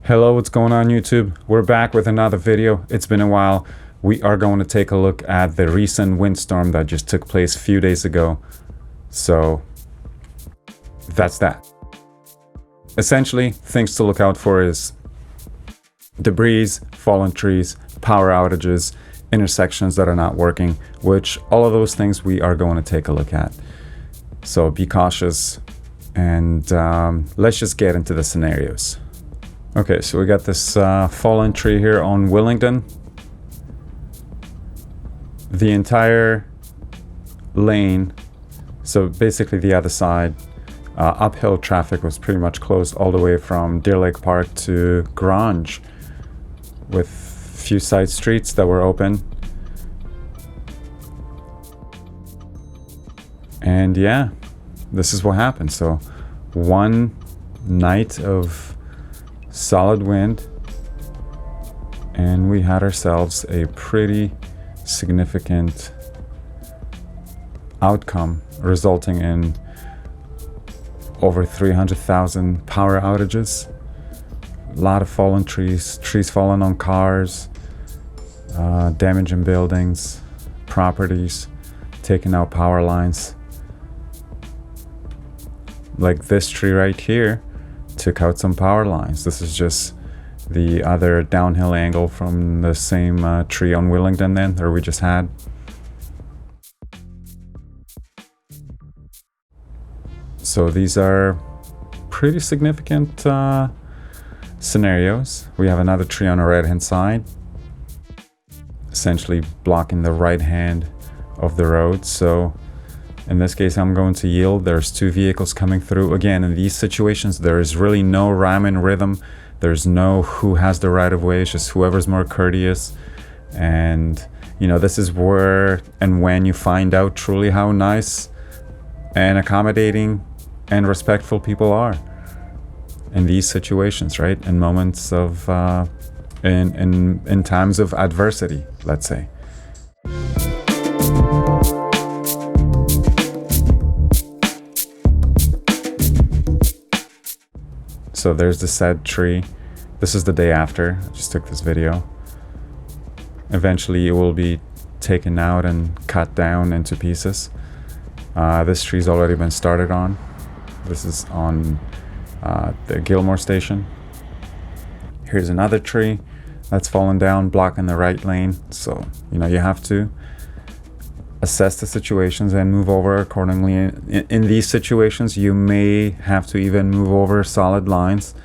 Hello, what's going on YouTube? We're back with another video. It's been a while. We are going to take a look at the recent windstorm that just took place a few days ago. So that's that. Essentially, things to look out for is debris, fallen trees, power outages, intersections that are not working, which all of those things we are going to take a look at. So be cautious and let's just get into the scenarios. Okay, so we got this fallen tree here on Willingdon. The entire lane, so basically the other side, uphill traffic was pretty much closed all the way from Deer Lake Park to Grange, with few side streets that were open. And yeah, this is what happened. So one night of solid wind and we had ourselves a pretty significant outcome, resulting in over 300,000 power outages, a lot of fallen trees falling on cars, damage in buildings, properties, taking out power lines. Like this tree right here took out some power lines. This is just the other downhill angle from the same tree on Willingdon then, that we just had. So these are pretty significant scenarios. We have another tree on the right hand side, essentially blocking the right hand of the road. So in this case, I'm going to yield. There's two vehicles coming through. Again, in these situations, there is really no rhyme and rhythm. There's no who has the right of way. It's just whoever's more courteous. And, you know, this is where and when you find out truly how nice and accommodating and respectful people are in these situations, right? In moments of, in times of adversity, let's say. So there's the said tree. This is the day after. I just took this video. Eventually it will be taken out and cut down into pieces. This tree's already been started on. This is on the Gilmore station. Here's another tree that's fallen down, blocking the right lane. So, you know, you have to assess the situations and move over accordingly. In these situations, you may have to even move over solid lines.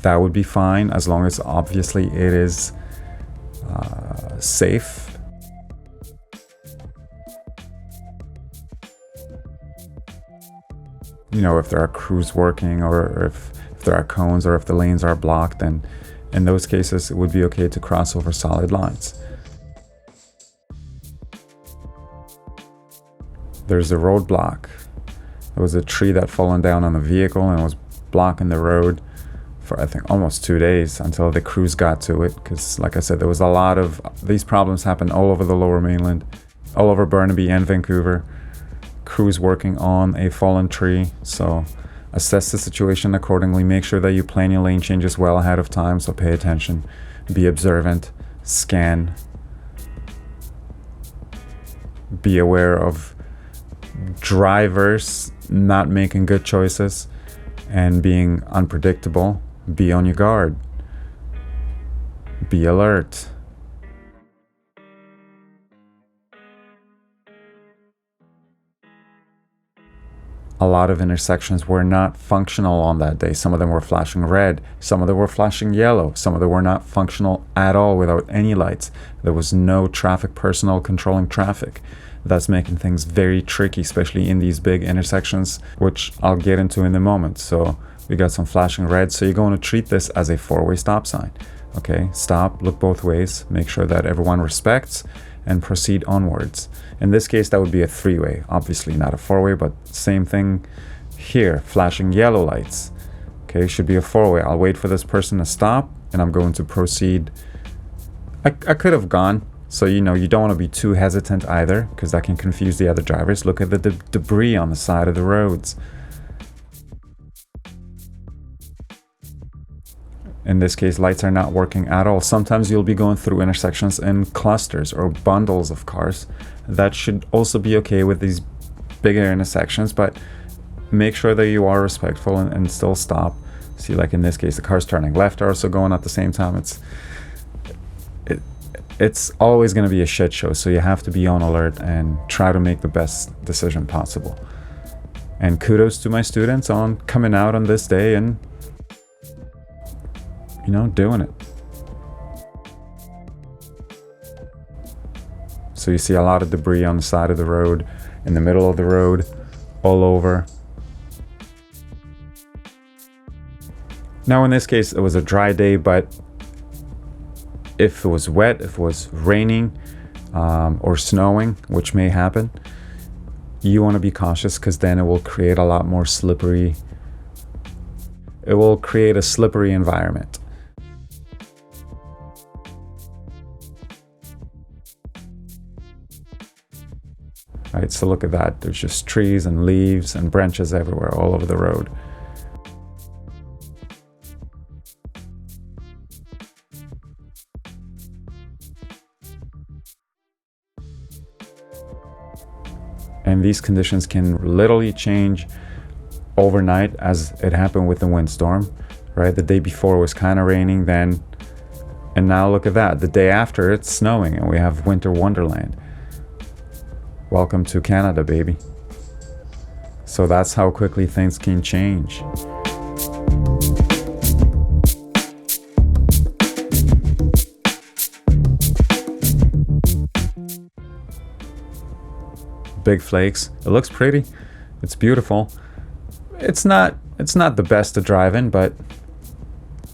That would be fine, as long as obviously it is safe. You know, if there are crews working, or if there are cones, or if the lanes are blocked, then in those cases it would be okay to cross over solid lines. There's a roadblock. There was a tree that fallen down on a vehicle and was blocking the road for, I think, almost 2 days until the crews got to it. Because, like I said, there was a lot of these problems happen all over the Lower Mainland, all over Burnaby and Vancouver. Crews working on a fallen tree. So assess the situation accordingly. Make sure that you plan your lane changes well ahead of time. So pay attention, be observant, scan, be aware of drivers not making good choices and being unpredictable. Be on your guard. Be alert. A lot of intersections were not functional on that day. Some of them were flashing red, some of them were flashing yellow, some of them were not functional at all without any lights. There was no traffic personnel controlling traffic. That's making things very tricky, especially in these big intersections, which I'll get into in a moment. So we got some flashing red. So you're going to treat this as a four-way stop sign. Okay, stop, look both ways, make sure that everyone respects, and proceed onwards. In this case, that would be a three-way, obviously not a four-way, but same thing here, flashing yellow lights. Okay, should be a four-way. I'll wait for this person to stop, and I'm going to proceed. I could have gone. So, you know, you don't want to be too hesitant either, because that can confuse the other drivers. Look at the debris on the side of the roads. In this case, lights are not working at all. Sometimes you'll be going through intersections in clusters or bundles of cars. That should also be okay with these bigger intersections, but make sure that you are respectful and still stop. See, like in this case, the cars turning left are also going at the same time. It's always going to be a shit show, so you have to be on alert and try to make the best decision possible. And kudos to my students on coming out on this day and, you know, doing it. So you see a lot of debris on the side of the road, in the middle of the road, all over. Now in this case, it was a dry day, but if it was wet, if it was raining or snowing, which may happen, you want to be cautious, because then it will create a lot more slippery. It will create a slippery environment. Right, so look at that. There's just trees and leaves and branches everywhere, all over the road. And these conditions can literally change overnight, as it happened with the windstorm, right? The day before was kind of raining then, and now look at that. The day after, it's snowing and we have winter wonderland. Welcome to Canada, baby. So that's how quickly things can change. Big flakes. It looks pretty. It's beautiful. It's not the best to drive in, but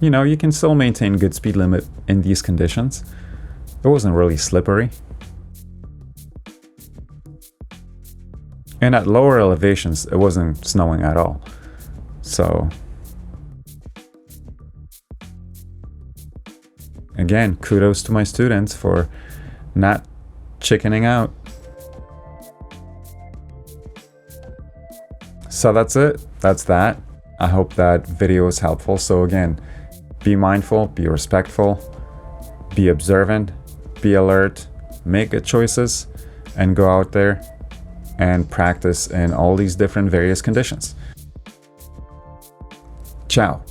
you know, you can still maintain good speed limit in these conditions. It wasn't really slippery. And at lower elevations, it wasn't snowing at all. So again, kudos to my students for not chickening out. So that's it. That's that. I hope that video was helpful. So again, be mindful, be respectful, be observant, be alert, make good choices, and go out there and practice in all these different various conditions. Ciao.